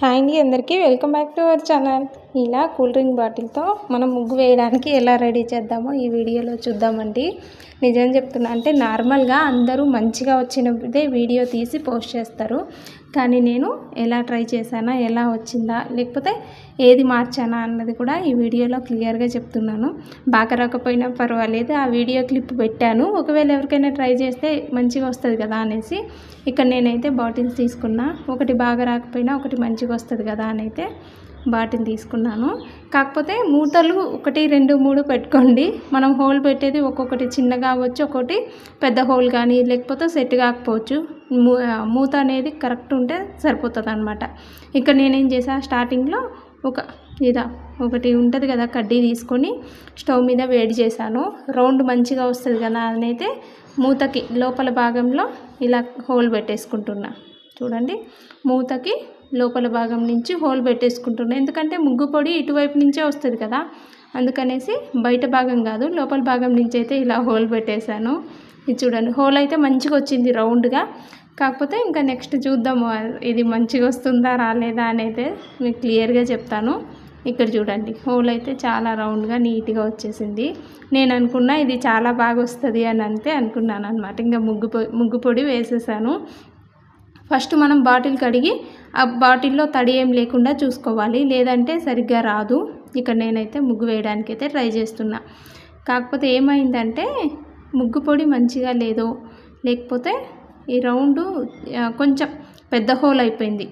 Hi అండి, అందరికీ welcome back to our channel. ఇలా కూల్ డ్రింక్ బాటిల్తో మనం ముగ్గు వేయడానికి ఎలా రెడీ చేద్దామో ఈ వీడియోలో చూద్దామండి. నిజం చెప్తున్నా, అంటే నార్మల్గా అందరూ మంచిగా వచ్చినప్పుడే వీడియో తీసి పోస్ట్ చేస్తారు. కానీ నేను ఎలా ట్రై చేశానా, ఎలా వచ్చిందా, లేకపోతే ఏది మార్చానా అన్నది కూడా ఈ వీడియోలో క్లియర్గా చెప్తున్నాను. బాగా రాకపోయినా పర్వాలేదు, ఆ వీడియో క్లిప్ పెట్టాను. ఒకవేళ ఎవరికైనా ట్రై చేస్తే మంచిగా వస్తుంది కదా అనేసి ఇక్కడ నేనైతే బాటిల్స్ తీసుకున్నా. ఒకటి బాగా రాకపోయినా ఒకటి మంచిగా వస్తుంది కదా అని అయితే బాటిల్ తీసుకున్నాను. కాకపోతే మూతలు 1, 2, 3 పెట్టుకోండి. మనం హోల్ పెట్టేది ఒక్కొక్కటి చిన్నగా అవ్వచ్చు, ఒకటి పెద్ద హోల్ కానీ, లేకపోతే సెట్ కాకపోవచ్చు. మూత అనేది కరెక్ట్ ఉంటే సరిపోతుంది అనమాట. ఇక్కడ నేనేం చేసా, స్టార్టింగ్లో ఒకటి ఉంటుంది కదా కడ్డీ తీసుకొని స్టవ్ మీద వేడి చేశాను. రౌండ్ మంచిగా వస్తుంది కదా అని అయితే మూతకి లోపల భాగంలో ఇలా హోల్ పెట్టేసుకుంటున్నా. చూడండి, మూతకి లోపల భాగం నుంచి హోల్ పెట్టేసుకుంటున్నా. ఎందుకంటే ముగ్గు పొడి ఇటువైపు నుంచే వస్తుంది కదా, అందుకనేసి బయట భాగం కాదు లోపల భాగం నుంచి అయితే ఇలా హోల్ పెట్టేశాను. ఇది చూడండి, హోల్ అయితే మంచిగా వచ్చింది రౌండ్గా. కాకపోతే ఇంకా నెక్స్ట్ చూద్దాము ఇది మంచిగా వస్తుందా రాలేదా అని అయితే మీకు క్లియర్గా చెప్తాను. ఇక్కడ చూడండి, హోల్ అయితే చాలా రౌండ్గా నీట్గా వచ్చేసింది. నేను అనుకున్నా ఇది చాలా బాగా వస్తుంది అని అంతే అనుకున్నాను అనమాట. ఇంకా ముగ్గు పొడి వేసేసాను. ఫస్ట్ మనం బాటిల్ కడిగి ఆ బాటిల్లో తడి ఏం లేకుండా చూసుకోవాలి, లేదంటే సరిగ్గా రాదు. ఇక్కడ నేనైతే ముగ్గు వేయడానికి అయితే ట్రై చేస్తున్నా. కాకపోతే ఏమైందంటే ముగ్గు పొడి మంచిగా లేదో, లేకపోతే ఈ రౌండ్ కొంచెం పెద్ద హోల్ అయిపోయింది.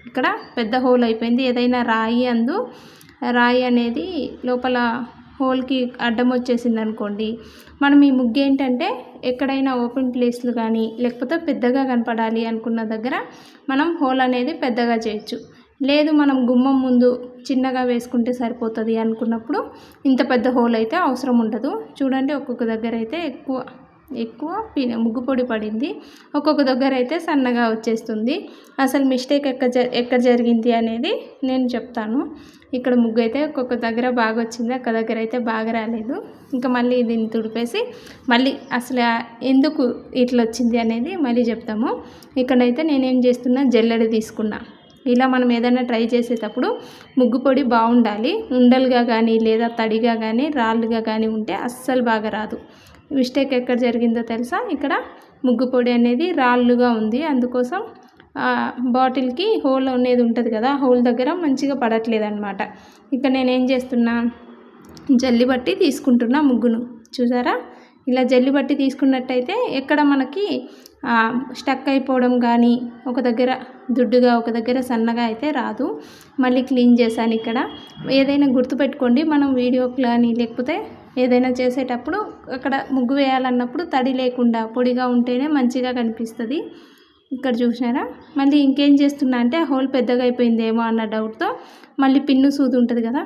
ఇక్కడ పెద్ద హోల్ అయిపోయింది. ఏదైనా రాయి అనేది లోపల హోల్కి అడ్డం వచ్చేసింది అనుకోండి, మనం ఈ ముగ్గు ఏంటంటే ఎక్కడైనా ఓపెన్ ప్లేస్లు కానీ, లేకపోతే పెద్దగా కనపడాలి అనుకున్న దగ్గర మనం హోల్ అనేది పెద్దగా చేయొచ్చు. లేదు మనం గుమ్మం ముందు చిన్నగా వేసుకుంటే సరిపోతుంది అనుకున్నప్పుడు ఇంత పెద్ద హోల్ అయితే అవసరం ఉండదు. చూడండి, ఒక్కొక్క దగ్గర అయితే ఎక్కువ ముగ్గు పొడి పడింది, ఒక్కొక్క దగ్గర అయితే సన్నగా వచ్చేస్తుంది. అసలు మిస్టేక్ ఎక్కడ జరిగింది అనేది నేను చెప్తాను. ఇక్కడ ముగ్గు అయితే ఒక్కొక్క దగ్గర బాగా వచ్చింది, ఒక్క దగ్గర అయితే బాగా రాలేదు. ఇంకా మళ్ళీ దీన్ని తుడిపేసి మళ్ళీ అసలు ఎందుకు ఇట్లా వచ్చింది అనేది మళ్ళీ చెప్తాము. ఇక్కడైతే నేనేం చేస్తున్నా, జల్లెడ తీసుకున్నా. ఇలా మనం ఏదైనా ట్రై చేసేటప్పుడు ముగ్గు పొడి బాగుండాలి. ఉండలుగా కానీ, లేదా తడిగా కానీ, రాళ్ళుగా కానీ ఉంటే అస్సలు బాగా రాదు. మిస్టేక్ ఎక్కడ జరిగిందో తెలుసా, ఇక్కడ ముగ్గు పొడి అనేది రాళ్ళుగా ఉంది. అందుకోసం బాటిల్కి హోల్ అనేది ఉంటుంది కదా, హోల్ దగ్గర మంచిగా పడట్లేదు అనమాట. ఇక నేనేం చేస్తున్నా, జల్లి బట్టి తీసుకుంటున్నా ముగ్గును. చూసారా, ఇలా జల్లి బట్టి తీసుకున్నట్టయితే ఎక్కడ మనకి స్టక్ అయిపోవడం కానీ, ఒక దగ్గర దుడ్డుగా ఒక దగ్గర సన్నగా అయితే రాదు. మళ్ళీ క్లీన్ చేశాను. ఇక్కడ ఏదైనా గుర్తుపెట్టుకోండి, మనం వీడియో కానీ లేకపోతే ఏదైనా చేసేటప్పుడు అక్కడ ముగ్గు వేయాలన్నప్పుడు తడి లేకుండా పొడిగా ఉంటేనే మంచిగా కనిపిస్తుంది. ఇక్కడ చూసినారా, మళ్ళీ ఇంకేం చేస్తున్నా అంటే హోల్ పెద్దగా అయిపోయిందేమో అన్న డౌట్తో మళ్ళీ పిన్ను సూది ఉంటుంది కదా,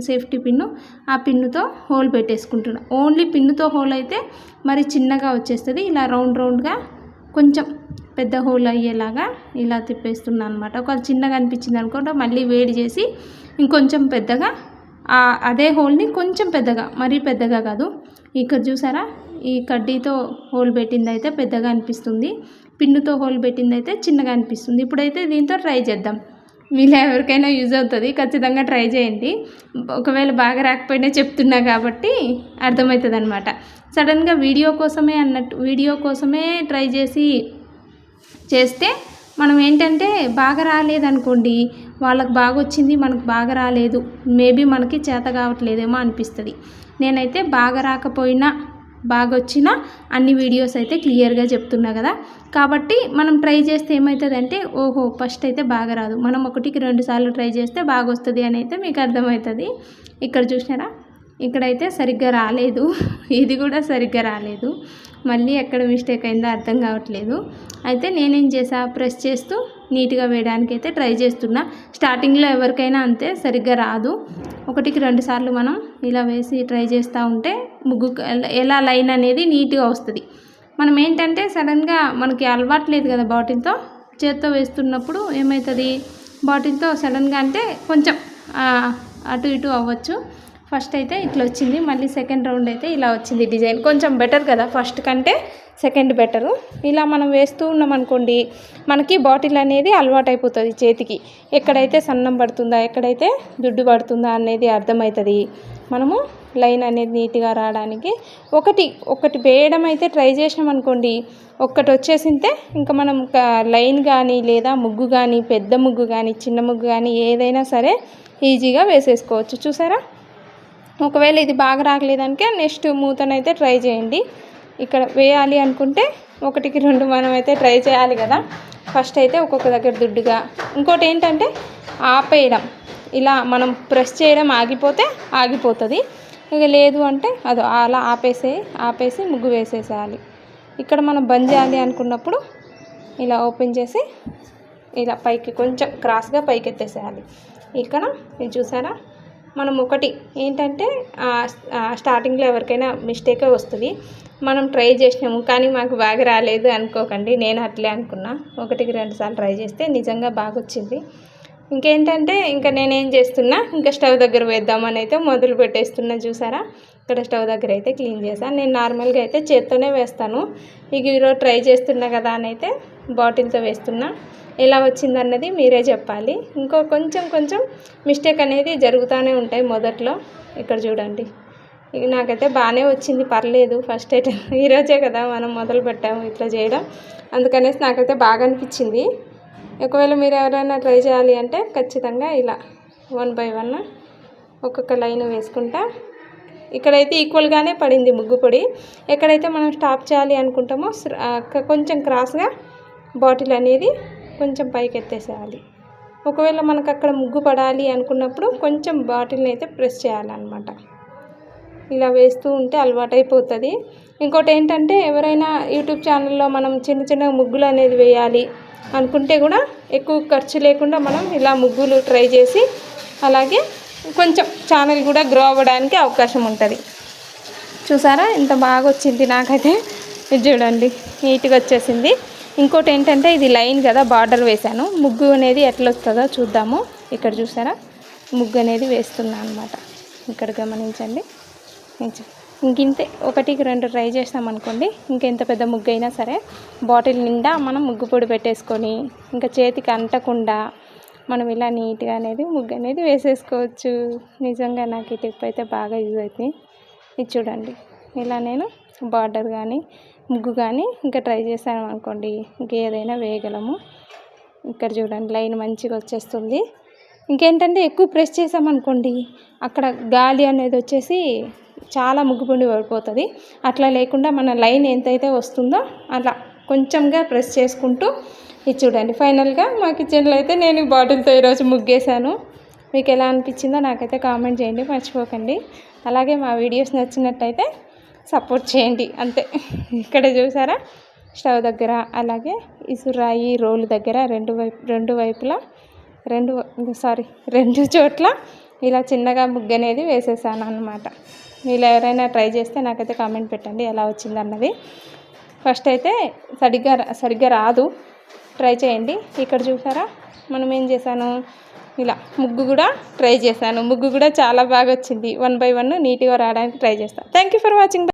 సేఫ్టీ పిన్ను, ఆ పిన్నుతో హోల్ పెట్టేసుకుంటున్నా. ఓన్లీ పిన్నుతో హోల్ అయితే మరి చిన్నగా వచ్చేస్తుంది. ఇలా రౌండ్గా కొంచెం పెద్ద హోల్ అయ్యేలాగా ఇలా తిప్పేస్తున్నాను అనమాట. ఒకవేళ చిన్నగా అనిపించింది అనుకుంటే మళ్ళీ వేడి చేసి ఇంకొంచెం పెద్దగా అదే హోల్ని కొంచెం పెద్దగా, మరీ పెద్దగా కాదు. ఇక్కడ చూసారా, ఈ కడ్డీతో హోల్ పెట్టింది అయితే పెద్దగా అనిపిస్తుంది, పిన్నుతో హోల్ పెట్టింది అయితే చిన్నగా అనిపిస్తుంది. ఇప్పుడైతే దీంతో ట్రై చేద్దాం. మీలో ఎవరికైనా యూజ్ అవుతుంది, ఖచ్చితంగా ట్రై చేయండి. ఒకవేళ బాగా రాకపోయినా చెప్తున్నా కాబట్టి అర్థమవుతుంది అనమాట. సడన్గా వీడియో కోసమే ట్రై చేస్తే మనం ఏంటంటే బాగా రాలేదనుకోండి, వాళ్ళకి బాగా వచ్చింది, మనకు బాగా రాలేదు, మేబీ మనకి చేత కావట్లేదేమో అనిపిస్తుంది. నేనైతే బాగా రాకపోయినా బాగా వచ్చినా అన్ని వీడియోస్ అయితే క్లియర్గా చెప్తున్నా కదా, కాబట్టి మనం ట్రై చేస్తే ఏమవుతుందంటే, ఓహో ఫస్ట్ అయితే బాగా రాదు, మనం 1కి 2 సార్లు ట్రై చేస్తే బాగా వస్తుంది అని అయితే మీకు అర్థమవుతుంది. ఇక్కడ చూసినారా, ఇక్కడైతే సరిగ్గా రాలేదు, ఇది కూడా సరిగ్గా రాలేదు. మళ్ళీ ఎక్కడ మిస్టేక్ అయిందో అర్థం కావట్లేదు. అయితే నేనేం చేసా, ప్రెస్ చేస్తూ నీట్గా వేయడానికి అయితే ట్రై చేస్తున్నా. స్టార్టింగ్లో ఎవరికైనా అంతే, సరిగ్గా రాదు. 1కి 2 సార్లు మనం ఇలా వేసి ట్రై చేస్తూ ఉంటే ముగ్గు ఎలా లైన్ అనేది నీట్గా వస్తుంది. మనం ఏంటంటే సడన్గా మనకి అలవాట్లేదు కదా బాటిల్తో, చేత్తో వేస్తున్నప్పుడు ఏమవుతుంది, బాటిల్తో సడన్గా అంటే కొంచెం అటు ఇటు అవ్వచ్చు. ఫస్ట్ అయితే ఇట్లా వచ్చింది, మళ్ళీ సెకండ్ రౌండ్ అయితే ఇలా వచ్చింది. డిజైన్ కొంచెం బెటర్ కదా ఫస్ట్ కంటే, సెకండ్ బెటరు. ఇలా మనం వేస్తూ ఉన్నాం అనుకోండి, మనకి బాటిల్ అనేది అలవాటు అయిపోతుంది చేతికి. ఎక్కడైతే సన్నం పడుతుందా, ఎక్కడైతే దుడ్డు పడుతుందా అనేది అర్థమవుతుంది. మనము లైన్ అనేది నీట్గా రావడానికి ఒకటి వేయడం అయితే ట్రై చేసినాం అనుకోండి, ఒక్కటి వచ్చేసింటే ఇంకా మనం లైన్ కానీ లేదా ముగ్గు కానీ, పెద్ద ముగ్గు కానీ చిన్న ముగ్గు కానీ ఏదైనా సరే ఈజీగా వేసేసుకోవచ్చు. చూసారా? ఒకవేళ ఇది బాగా రాగలేదనికే నెక్స్ట్ మూతనైతే ట్రై చేయండి. ఇక్కడ వేయాలి అనుకుంటే 1కి 2 మనం అయితే ట్రై చేయాలి కదా. ఫస్ట్ అయితే ఒక్కొక్క దగ్గర దుడ్డుగా, ఇంకోటి ఏంటంటే ఆపేయడం. ఇలా మనం ప్రెస్ చేయడం ఆగిపోతే ఆగిపోతుంది, ఇక లేదు అంటే అదో అలా ఆపేసి ముగ్గు వేసేసేయాలి. ఇక్కడ మనం బంద్ చేయాలి అనుకున్నప్పుడు ఇలా ఓపెన్ చేసి ఇలా పైకి కొంచెం క్రాస్గా పైకి ఎత్తేసేయాలి. ఇక్కడ ఇది చూసారా, మనం ఒకటి ఏంటంటే స్టార్టింగ్లో ఎవరికైనా మిస్టేకే వస్తుంది. మనం ట్రై చేసినాము కానీ మాకు బాగా రాలేదు అనుకోకండి, నేను అట్లే అనుకున్నా. 1కి 2 సార్లు ట్రై చేస్తే నిజంగా బాగా వచ్చింది. ఇంకేంటంటే ఇంకా నేనేం చేస్తున్నా, ఇంకా స్టవ్ దగ్గర వేద్దామని అయితే మొదలు పెట్టేస్తున్నా. చూసారా? ఇక్కడ స్టవ్ దగ్గర అయితే క్లీన్ చేశాను. నేను నార్మల్గా అయితే చేత్తోనే వేస్తాను, ఇక ఈరోజు ట్రై చేస్తున్నా కదా అని అయితే బాటిల్తో వేస్తున్నా. ఎలా వచ్చిందన్నది మీరే చెప్పాలి. ఇంకో కొంచెం మిస్టేక్ అనేది జరుగుతూనే ఉంటాయి మొదట్లో. ఇక్కడ చూడండి, ఇక నాకైతే బాగానే వచ్చింది, పర్లేదు. ఫస్ట్ అయితే ఈరోజే కదా మనం మొదలు పెట్టాము ఇట్లా చేయడం, అందుకనేసి నాకైతే బాగా అనిపించింది. ఒకవేళ మీరు ఎవరైనా ట్రై చేయాలి అంటే ఖచ్చితంగా ఇలా 1 బై 1 ఒక్కొక్క లైన్ వేసుకుంటా. ఇక్కడైతే ఈక్వల్గానే పడింది ముగ్గు పొడి. ఎక్కడైతే మనం స్టాప్ చేయాలి అనుకుంటామో కొంచెం క్రాస్గా బాటిల్ అనేది కొంచెం పైకి ఎత్తేసేయాలి. ఒకవేళ మనకు అక్కడ ముగ్గు పడాలి అనుకున్నప్పుడు కొంచెం బాటిల్ని అయితే ప్రెస్ చేయాలన్నమాట. ఇలా వేస్తూ ఉంటే అలవాటు అయిపోతుంది. ఇంకోటి ఏంటంటే ఎవరైనా యూట్యూబ్ ఛానల్లో మనం చిన్న ముగ్గులు అనేది వేయాలి అనుకుంటే కూడా ఎక్కువ ఖర్చు లేకుండా మనం ఇలా ముగ్గులు ట్రై చేసి అలాగే కొంచెం ఛానల్ కూడా గ్రో అవ్వడానికి అవకాశం ఉంటుంది. చూసారా ఎంత బాగా వచ్చింది? నాకైతే ఇది చూడండి నీట్గా వచ్చేసింది. ఇంకోటి ఏంటంటే ఇది లైన్ కదా, బార్డర్ వేశాను. ముగ్గు అనేది ఎట్లా వస్తుందో చూద్దాము. ఇక్కడ చూసారా, ముగ్గు అనేది వేస్తున్నా అనమాట. ఇక్కడ గమనించండి. ఇంకింతే 1కి 2 ట్రై చేస్తామనుకోండి, ఇంకెంత పెద్ద ముగ్గు అయినా సరే బాటిల్ నిండా మనం ముగ్గు పొడి పెట్టేసుకొని ఇంకా చేతికి అంటకుండా మనం ఇలా నీట్గా అనేది ముగ్గు అనేది వేసేసుకోవచ్చు. నిజంగా నాకు ఈ టిప్ అయితే బాగా యూజ్ అవుతుంది. ఇది చూడండి, ఇలా నేను బార్డర్ కానీ ముగ్గు కానీ ఇంకా ట్రై చేశాను అనుకోండి, ఇంకేదైనా వేయగలము. ఇక్కడ చూడండి లైన్ మంచిగా వచ్చేస్తుంది. ఇంకేంటంటే ఎక్కువ ప్రెస్ చేసామనుకోండి, అక్కడ గాలి అనేది వచ్చేసి చాలా ముగ్గుపొడి పడిపోతుంది. అట్లా లేకుండా మన లైన్ ఎంతైతే వస్తుందో అలా కొంచెంగా ప్రెస్ చేసుకుంటూ ఇది చూడండి. ఫైనల్గా మా కిచెన్లో అయితే నేను బాటిల్తో ఈరోజు ముగ్గేశాను. మీకు ఎలా అనిపించిందో నాకైతే కామెంట్ చేయండి, మర్చిపోకండి. అలాగే మా వీడియోస్ నచ్చినట్టయితే సపోర్ట్ చేయండి అంతే. ఇక్కడ చూసారా స్టవ్ దగ్గర అలాగే ఇసురాయి రోలు దగ్గర రెండు చోట్ల ఇలా చిన్నగా ముగ్గు అనేది వేసేసాను అన్నమాట. వీళ్ళు ఎవరైనా ట్రై చేస్తే నాకైతే కామెంట్ పెట్టండి ఎలా వచ్చిందన్నది. ఫస్ట్ అయితే సరిగ్గా రాదు, ట్రై చేయండి. ఇక్కడ చూసారా మనం ఏం చేశాను, ఇలా ముగ్గు కూడా ట్రై చేశాను. ముగ్గు కూడా చాలా బాగా వచ్చింది. 1 బై 1 నీట్గా రావడానికి ట్రై చేస్తాను. Thank you for watching.